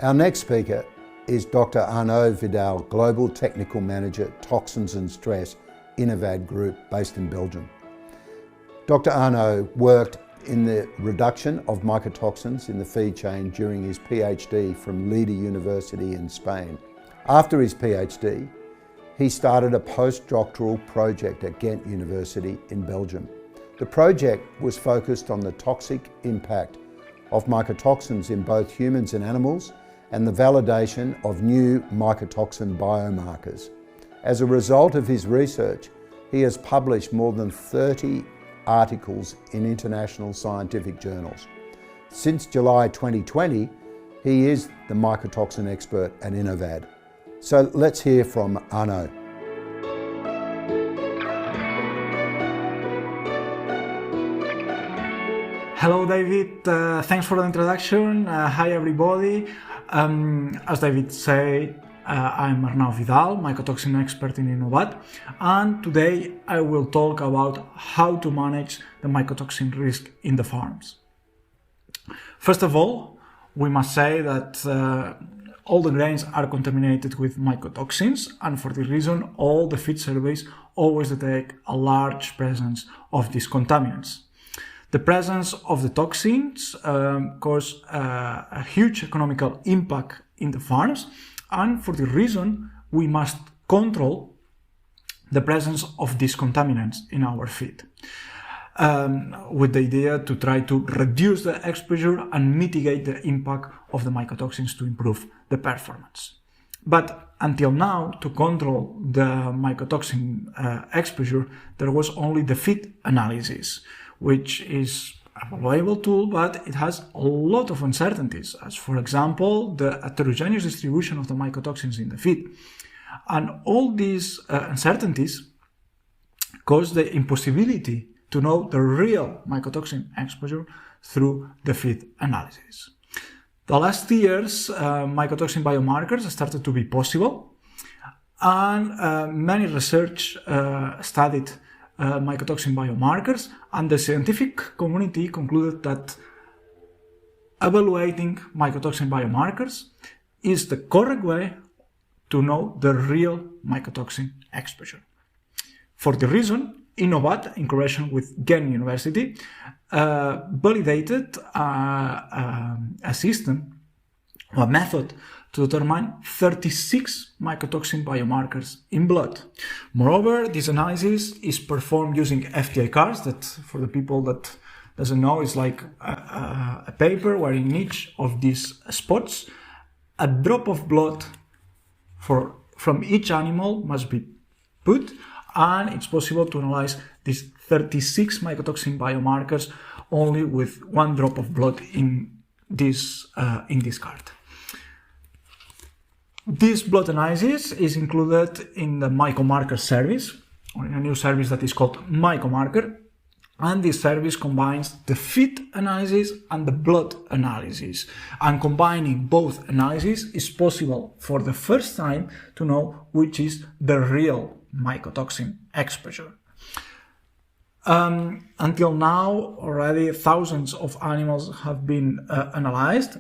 Our next speaker is Dr. Arnau Vidal, Global Technical Manager, Toxins and Stress, Innovad Group, based in Belgium. Dr. Arnau worked in the reduction of mycotoxins in the feed chain during his PhD from Leida University in Spain. After his PhD, he started a postdoctoral project at Ghent University in Belgium. The project was focused on the toxic impact of mycotoxins in both humans and animals and the validation of new mycotoxin biomarkers. As a result of his research, he has published more than 30 articles in international scientific journals. Since July 2020, he is the mycotoxin expert at Innovad. So let's hear from Arnau. Hello David, thanks for the introduction. Hi everybody. As David said, I'm Arnau Vidal, mycotoxin expert in Innovad, and today I will talk about how to manage the mycotoxin risk in the farms. First of all, we must say that all the grains are contaminated with mycotoxins, and for this reason all the feed surveys always detect a large presence of these contaminants. The presence of the toxins causes a huge economical impact in the farms, and for this reason we must control the presence of these contaminants in our feed, with the idea to try to reduce the exposure and mitigate the impact of the mycotoxins to improve the performance. But until now, to control the mycotoxin exposure, there was only the feed analysis, which is a valuable tool, but it has a lot of uncertainties, as for example, the heterogeneous distribution of the mycotoxins in the feed. And all these uncertainties cause the impossibility to know the real mycotoxin exposure through the feed analysis. The last years, mycotoxin biomarkers started to be possible, and many research studied mycotoxin biomarkers, and the scientific community concluded that evaluating mycotoxin biomarkers is the correct way to know the real mycotoxin exposure. For the reason, Innovad, in collaboration with Ghent University, validated a system, a method to determine 36 mycotoxin biomarkers in blood. Moreover, this analysis is performed using FTI cards, that for the people that doesn't know is like a paper where in each of these spots a drop of blood from each animal must be put, and it's possible to analyze these 36 mycotoxin biomarkers only with one drop of blood in this card. This blood analysis is included in the Myco-Marker service, or in a new service that is called Myco-Marker, and this service combines the feed analysis and the blood analysis. And combining both analyses is possible for the first time to know which is the real mycotoxin exposure. Until now, already thousands of animals have been analyzed.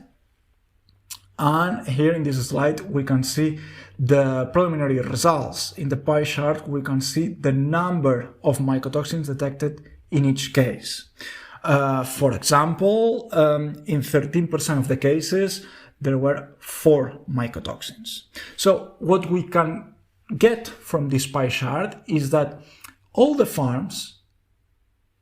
And here in this slide, we can see the preliminary results. In the pie chart, we can see the number of mycotoxins detected in each case. For example, in 13% of the cases, there were 4 mycotoxins. So what we can get from this pie chart is that all the farms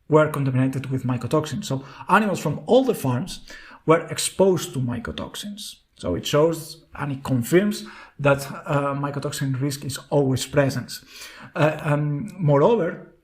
were contaminated with mycotoxins. So animals from all the farms were exposed to mycotoxins. So it shows and it confirms that mycotoxin risk is always present. Moreover,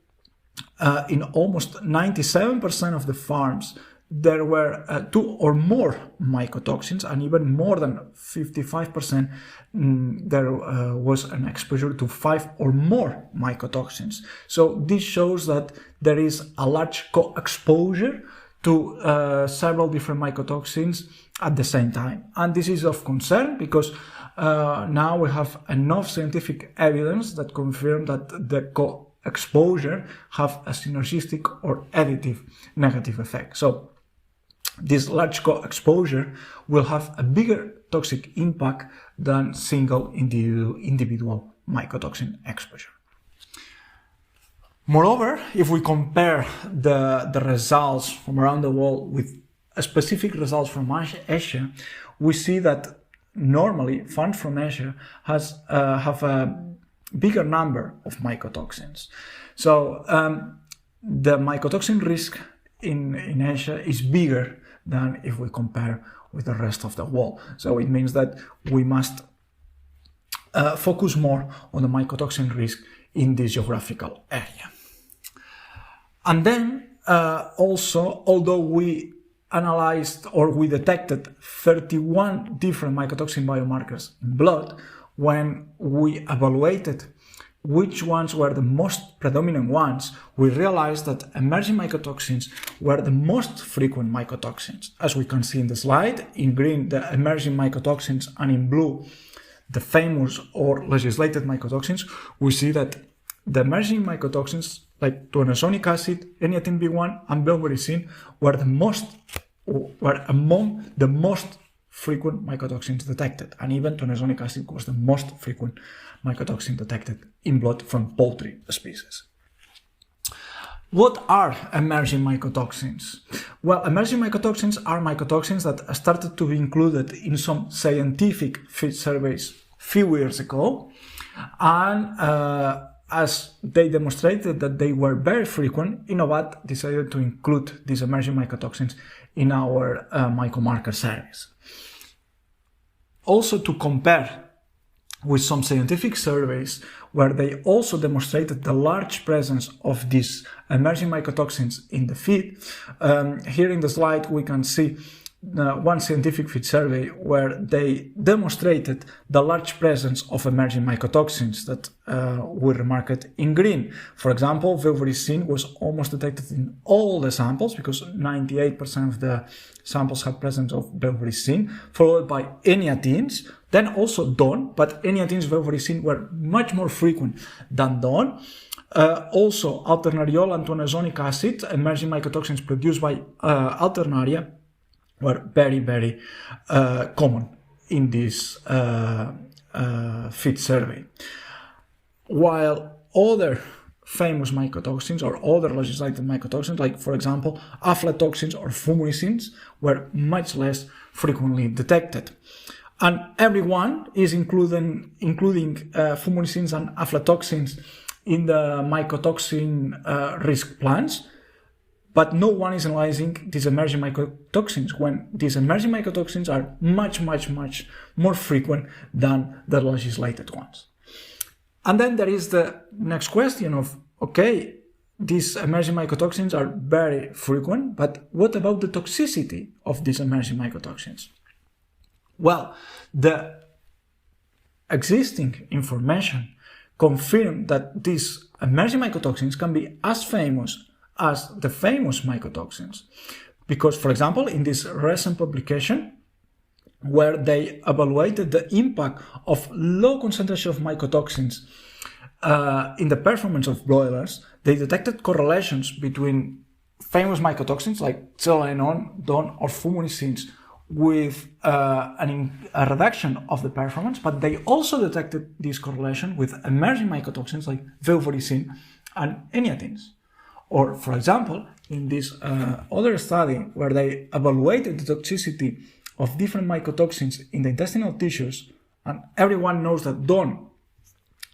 in almost 97% of the farms, there were 2 or more mycotoxins, and even more than 55% there was an exposure to 5 or more mycotoxins. So this shows that there is a large co-exposure to several different mycotoxins at the same time. And this is of concern because now we have enough scientific evidence that confirm that the co-exposure have a synergistic or additive negative effect. So this large co-exposure will have a bigger toxic impact than single individual mycotoxin exposure. Moreover, if we compare the results from around the world with specific results from Asia, we see that normally farms from Asia have a bigger number of mycotoxins. So the mycotoxin risk in Asia is bigger than if we compare with the rest of the world. So it means that we must focus more on the mycotoxin risk in this geographical area. And then also, although we analyzed or we detected 31 different mycotoxin biomarkers in blood, when we evaluated which ones were the most predominant ones, we realized that emerging mycotoxins were the most frequent mycotoxins. As we can see in the slide, in green the emerging mycotoxins and in blue the famous or legislated mycotoxins, we see that the emerging mycotoxins like toanosonic acid, N-ethine B1 and bilbericin were among the most frequent mycotoxins detected, and even toanosonic acid was the most frequent mycotoxin detected in blood from poultry species. What are emerging mycotoxins? Well, emerging mycotoxins are mycotoxins that started to be included in some scientific feed surveys a few years ago, and as they demonstrated that they were very frequent, Innovad decided to include these emerging mycotoxins in our Myco-Marker series. Also to compare with some scientific surveys where they also demonstrated the large presence of these emerging mycotoxins in the feed. Here in the slide we can see one scientific feed survey where they demonstrated the large presence of emerging mycotoxins that we remarked in green. For example, bilbericin was almost detected in all the samples because 98% of the samples had presence of bilbericin, followed by N-ethines, then also DON, but N-ethines and bilbericin were much more frequent than DON. Also, alternariol and toanosonic acid, emerging mycotoxins produced by Alternaria, were very, very common in this feed survey. While other famous mycotoxins or other legislated mycotoxins, like for example aflatoxins or fumicins, were much less frequently detected. And everyone is including fumicins and aflatoxins in the mycotoxin risk plans, but no one is analyzing these emerging mycotoxins when these emerging mycotoxins are much, much, much more frequent than the legislated ones. And then there is the next question of, okay, these emerging mycotoxins are very frequent, but what about the toxicity of these emerging mycotoxins? Well, the existing information confirms that these emerging mycotoxins can be as famous as the famous mycotoxins. Because, for example, in this recent publication, where they evaluated the impact of low concentration of mycotoxins in the performance of broilers, they detected correlations between famous mycotoxins like cheloninon, DON, or fumicins with a reduction of the performance, but they also detected this correlation with emerging mycotoxins like bilbericin and N-ethines. Or, for example, in this other study where they evaluated the toxicity of different mycotoxins in the intestinal tissues, and everyone knows that DON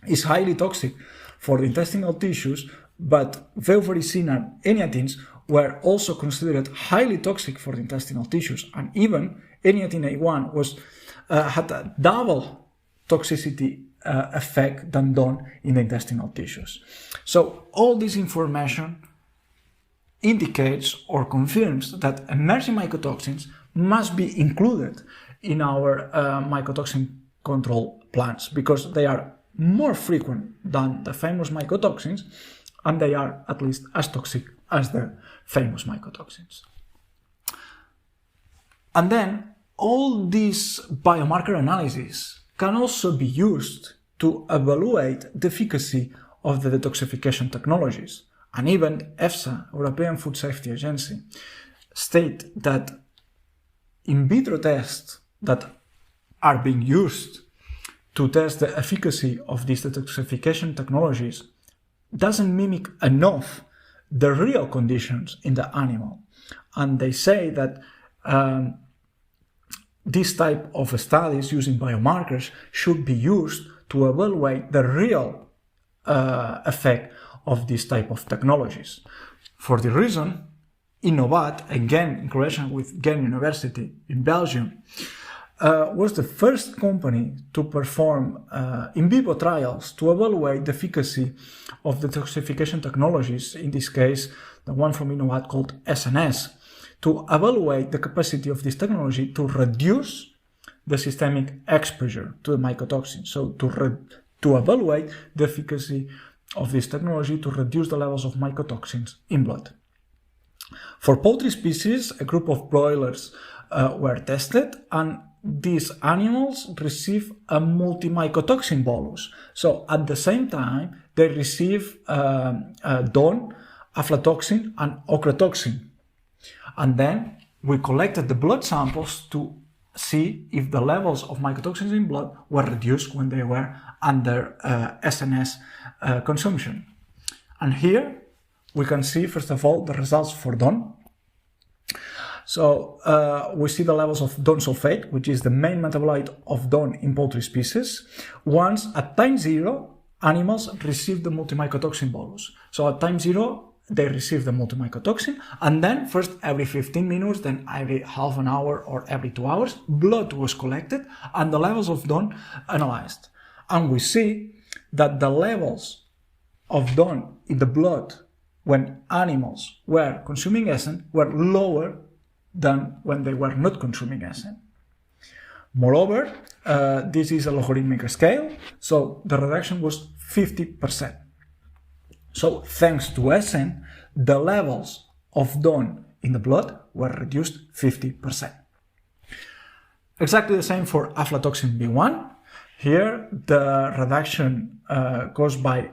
is highly toxic for the intestinal tissues, but bilbericin and N-ethines were also considered highly toxic for the intestinal tissues, and even N-ethine A1 had a double toxicity effect than DON in the intestinal tissues. So all this information indicates or confirms that emerging mycotoxins must be included in our mycotoxin control plans because they are more frequent than the famous mycotoxins and they are at least as toxic as the famous mycotoxins. And then all these biomarker analyses can also be used to evaluate the efficacy of the detoxification technologies. And even EFSA, European Food Safety Agency, state that in vitro tests that are being used to test the efficacy of these detoxification technologies doesn't mimic enough the real conditions in the animal. And they say that this type of studies using biomarkers should be used to evaluate the real effect of this type of technologies. For the reason, Innovad, again in collaboration with Ghent University in Belgium, was the first company to perform in vivo trials to evaluate the efficacy of detoxification technologies, in this case the one from Innovad called SNS, to evaluate the capacity of this technology to reduce the systemic exposure to the mycotoxin. So to evaluate the efficacy of this technology to reduce the levels of mycotoxins in blood. For poultry species, a group of broilers were tested, and these animals receive a multi-mycotoxin bolus. So at the same time, they receive DON, aflatoxin, and ochratoxin. And then we collected the blood samples to see if the levels of mycotoxins in blood were reduced when they were under SNS consumption. And here we can see, first of all, the results for DON. So we see the levels of DON sulfate, which is the main metabolite of DON in poultry species. Once at time zero, animals receive the multi-mycotoxin bolus. So at time zero, they receive the multi-mycotoxin, and then first every 15 minutes, then every half an hour or every 2 hours, blood was collected and the levels of DON analyzed. And we see that the levels of DON in the blood when animals were consuming SN were lower than when they were not consuming SN. Moreover, this is a logarithmic scale, so the reduction was 50%. So thanks to SN, the levels of DON in the blood were reduced 50%. Exactly the same for aflatoxin B1. Here, the reduction caused by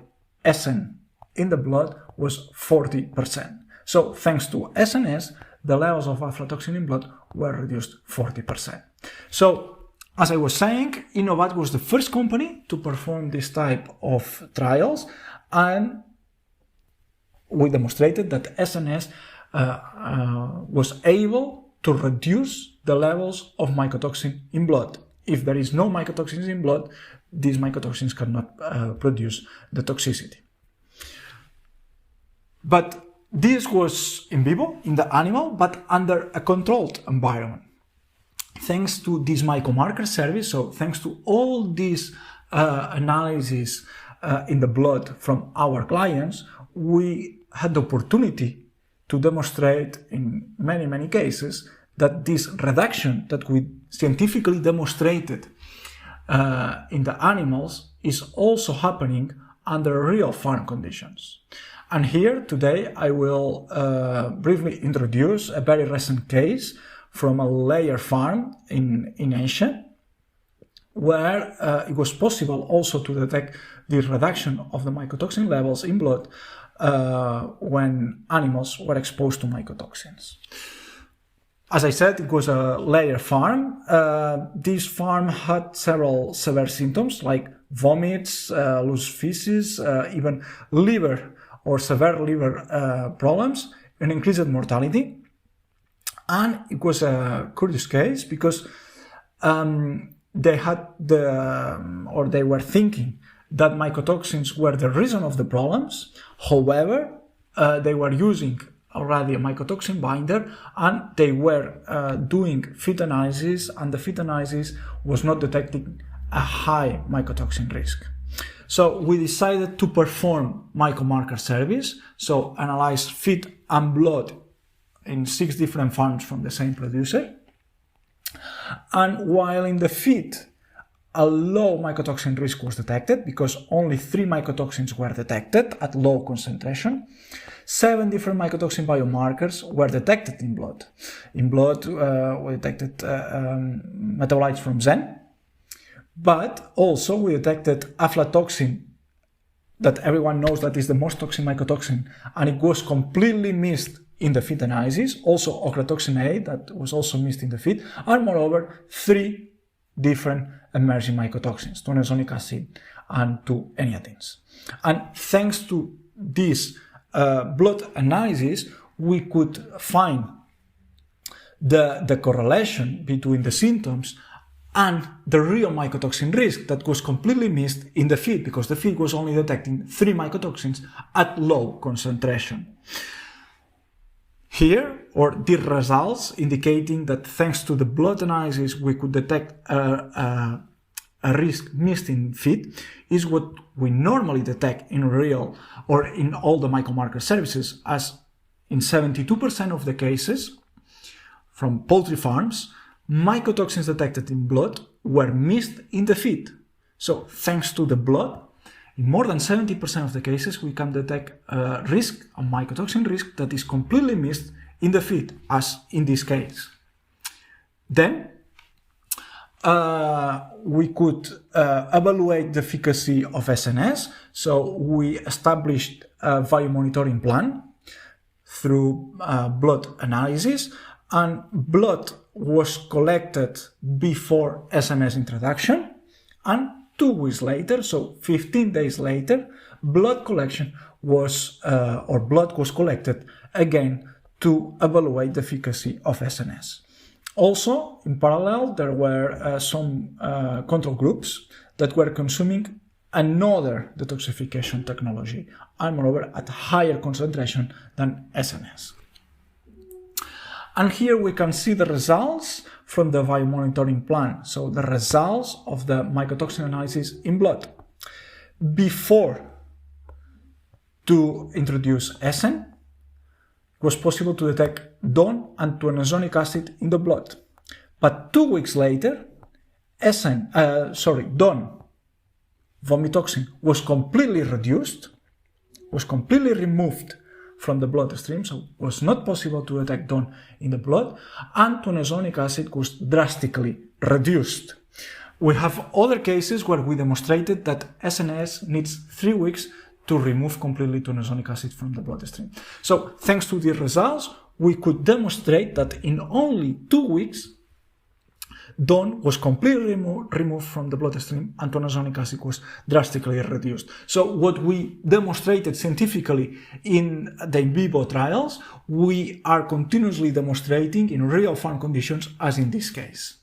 SN in the blood was 40%. So thanks to SNS, the levels of aflatoxin in blood were reduced 40%. So, as I was saying, Innovad was the first company to perform this type of trials, and we demonstrated that SNS was able to reduce the levels of mycotoxin in blood. If there is no mycotoxins in blood, these mycotoxins cannot produce the toxicity. But this was in vivo, in the animal, but under a controlled environment. Thanks to this Myco-Marker service, so thanks to all these analyses in the blood from our clients, we had the opportunity to demonstrate in many cases that this reduction that we scientifically demonstrated in the animals is also happening under real farm conditions. And here today I will briefly introduce a very recent case from a layer farm in Asia, where it was possible also to detect the reduction of the mycotoxin levels in blood when animals were exposed to mycotoxins. As I said, it was a layer farm. This farm had several severe symptoms like vomits, loose feces, even liver or severe liver problems, and increased mortality. And it was a curious case because they had they were thinking that mycotoxins were the reason of the problems. However, they were using already a mycotoxin binder, and they were doing feed analysis, and the feed analysis was not detecting a high mycotoxin risk. So we decided to perform Myco-Marker service, so analyze feed and blood in 6 different farms from the same producer. And while in the feed, a low mycotoxin risk was detected because only 3 mycotoxins were detected at low concentration. 7 different mycotoxin biomarkers were detected in blood. In blood, we detected metabolites from Zen, but also we detected aflatoxin, that everyone knows that is the most toxic mycotoxin, and it was completely missed in the feed analysis. Also ochratoxin A, that was also missed in the feed, and moreover 3 different emerging mycotoxins, to ozonic acid and to eniatins. And thanks to this blood analysis, we could find the correlation between the symptoms and the real mycotoxin risk that was completely missed in the feed, because the feed was only detecting 3 mycotoxins at low concentration. Here, or the results indicating that thanks to the blood analysis we could detect a risk missed in feed, is what we normally detect in real or in all the Myco-Marker services, as in 72% of the cases from poultry farms, mycotoxins detected in blood were missed in the feed. So thanks to the blood, in more than 70% of the cases we can detect a mycotoxin risk that is completely missed in the feed, as in this case. Then we could evaluate the efficacy of SNS. So we established a biomonitoring plan through blood analysis, and blood was collected before SNS introduction, and 2 weeks later, so 15 days later, blood collection was blood was collected again to evaluate the efficacy of SNS. Also, in parallel, there were some control groups that were consuming another detoxification technology, and moreover at higher concentration than SNS. And here we can see the results from the biomonitoring plan. So the results of the mycotoxin analysis in blood. Before to introduce SN, it was possible to detect DON and ozonic acid in the blood. But 2 weeks later, DON, vomitoxin, was completely reduced, was completely removed from the bloodstream, so it was not possible to detect DON in the blood, and ozonic acid was drastically reduced. We have other cases where we demonstrated that SNS needs 3 weeks to remove completely ozonic acid from the bloodstream. So thanks to these results, we could demonstrate that in only 2 weeks, DON was completely removed from the bloodstream and ozonic acid was drastically reduced. So what we demonstrated scientifically in the in vivo trials, we are continuously demonstrating in real farm conditions, as in this case.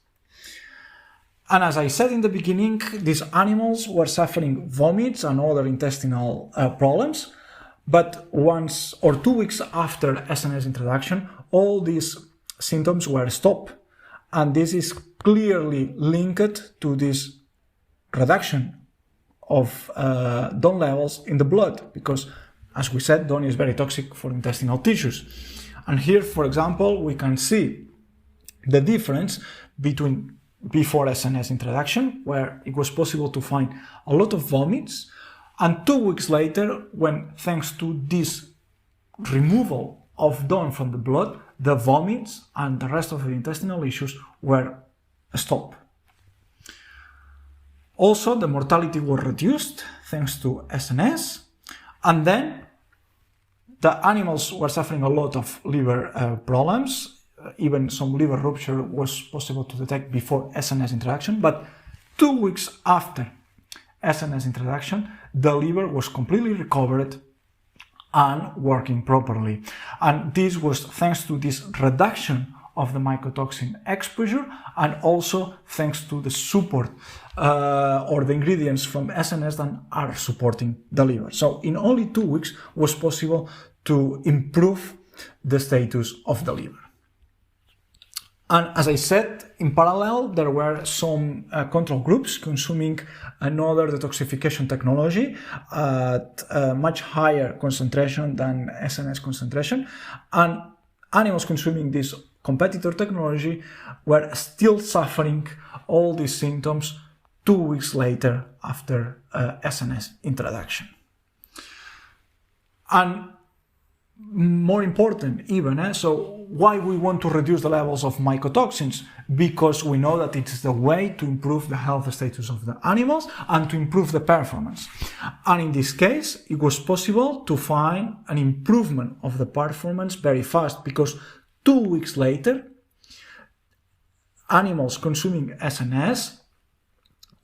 And as I said in the beginning, these animals were suffering vomits and other intestinal problems, but 1 or 2 weeks after SNS introduction, all these symptoms were stopped. And this is clearly linked to this reduction of DON levels in the blood, because, as we said, DON is very toxic for intestinal tissues. And here, for example, we can see the difference between before SNS introduction, where it was possible to find a lot of vomits, and 2 weeks later, when, thanks to this removal of DON from the blood, the vomits and the rest of the intestinal issues were stopped. Also, the mortality was reduced thanks to SNS, and then the animals were suffering a lot of liver problems. Even some liver rupture was possible to detect before SNS introduction, but 2 weeks after SNS introduction, the liver was completely recovered and working properly. And this was thanks to this reduction of the mycotoxin exposure, and also thanks to the support or the ingredients from SNS that are supporting the liver. So in only 2 weeks was possible to improve the status of the liver. And as I said, in parallel, there were some control groups consuming another detoxification technology at a much higher concentration than SNS concentration. And animals consuming this competitor technology were still suffering all these symptoms 2 weeks later after SNS introduction. And more important even, so why we want to reduce the levels of mycotoxins? Because we know that it is the way to improve the health status of the animals and to improve the performance. And in this case, it was possible to find an improvement of the performance very fast, because 2 weeks later, animals consuming SNS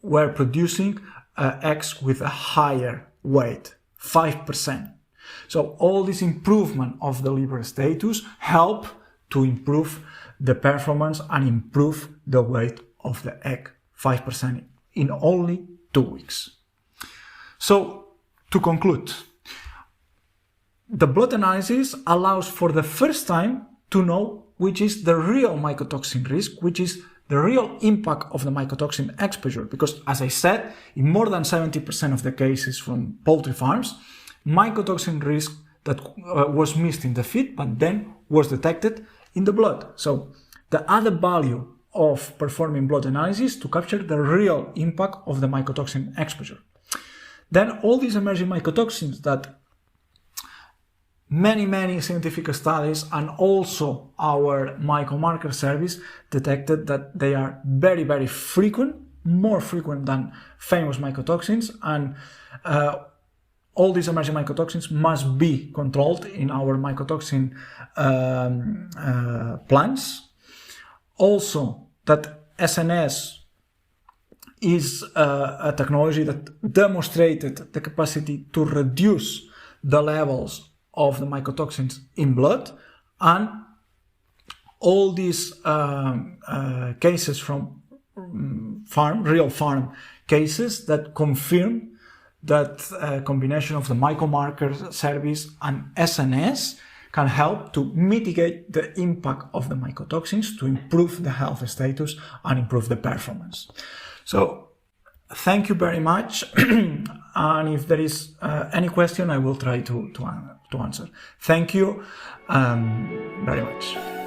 were producing eggs with a higher weight, 5%. So all this improvement of the liver status help to improve the performance and improve the weight of the egg, 5% in only 2 weeks. So to conclude, the blood analysis allows for the first time to know which is the real mycotoxin risk, which is the real impact of the mycotoxin exposure. Because as I said, in more than 70% of the cases from poultry farms, mycotoxin risk that was missed in the feed, but then was detected in the blood. So the added value of performing blood analysis to capture the real impact of the mycotoxin exposure. Then all these emerging mycotoxins that many scientific studies and also our Myco-Marker service detected that they are very frequent, more frequent than famous mycotoxins, and all these emerging mycotoxins must be controlled in our mycotoxin plants. Also, that SNS is a technology that demonstrated the capacity to reduce the levels of the mycotoxins in blood, and all these cases from real farm cases that confirm that combination of the Myco-Marker service and SNS can help to mitigate the impact of the mycotoxins to improve the health status and improve the performance. So thank you very much. And if there is any question, I will try to answer. Thank you very much.